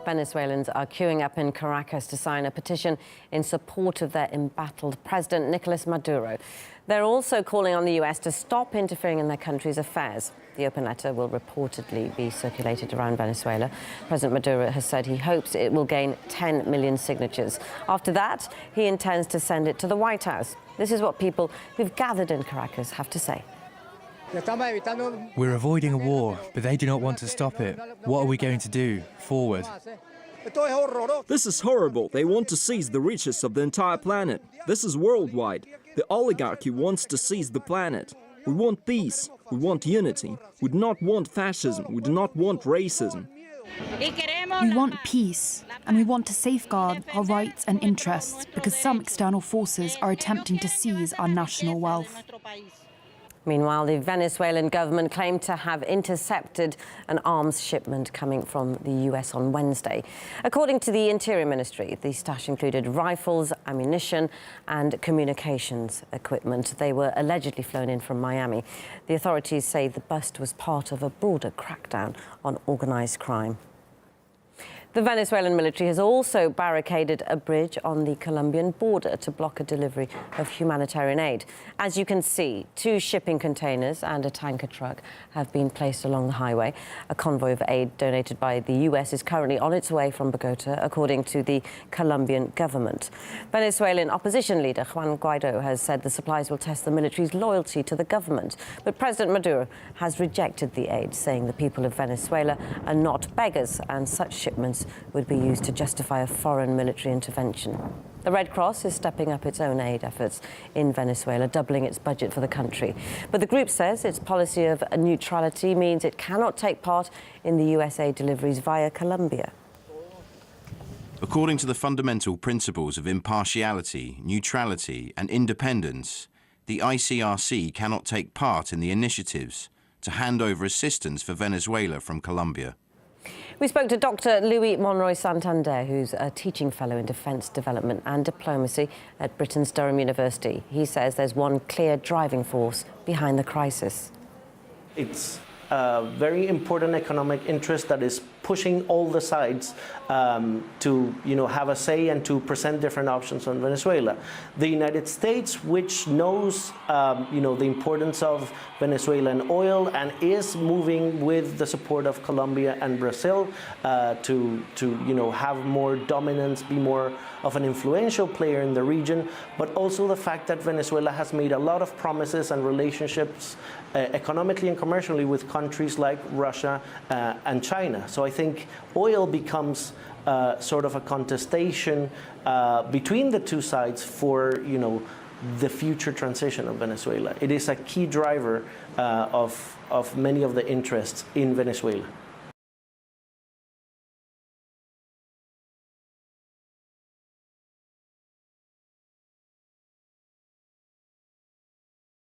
Venezuelans are queuing up in Caracas to sign a petition in support of their embattled president, Nicolas Maduro. They're also calling on the US to stop interfering in their country's affairs. The open letter will reportedly be circulated around Venezuela. President Maduro has said he hopes it will gain 10 million signatures. After that, he intends to send it to the White House. This is what people who've gathered in Caracas have to say. We're avoiding a war, but they do not want to stop it. What are we going to do? Forward. This is horrible. They want to seize the riches of the entire planet. This is worldwide. The oligarchy wants to seize the planet. We want peace. We want unity. We do not want fascism. We do not want racism. We want peace, and we want to safeguard our rights and interests because some external forces are attempting to seize our national wealth. Meanwhile, the Venezuelan government claimed to have intercepted an arms shipment coming from the US on Wednesday. According to the Interior Ministry, the stash included rifles, ammunition and communications equipment. They were allegedly flown in from Miami. The authorities say the bust was part of a broader crackdown on organised crime. The Venezuelan military has also barricaded a bridge on the Colombian border to block a delivery of humanitarian aid. As you can see, 2 shipping containers and a tanker truck have been placed along the highway. A convoy of aid donated by the US is currently on its way from Bogota, according to the Colombian government. Venezuelan opposition leader Juan Guaido has said the supplies will test the military's loyalty to the government. But President Maduro has rejected the aid, saying the people of Venezuela are not beggars and such shipments would be used to justify a foreign military intervention. The Red Cross is stepping up its own aid efforts in Venezuela, doubling its budget for the country. But the group says its policy of neutrality means it cannot take part in the US aid deliveries via Colombia. According to the fundamental principles of impartiality, neutrality and independence, the ICRC cannot take part in the initiatives to hand over assistance for Venezuela from Colombia. We spoke to Dr. Luis Monroy Santander, who's a teaching fellow in defence development and diplomacy at Britain's Durham University. He says there's one clear driving force behind the crisis. It's a very important economic interest that is pushing all the sides to have a say and to present different options on Venezuela. The United States, which knows the importance of Venezuelan oil and is moving with the support of Colombia and Brazil to have more dominance, be more of an influential player in the region, but also the fact that Venezuela has made a lot of promises and relationships economically and commercially with countries like Russia and China. So I think oil becomes sort of a contestation between the two sides for the future transition of Venezuela. It is a key driver of many of the interests in Venezuela.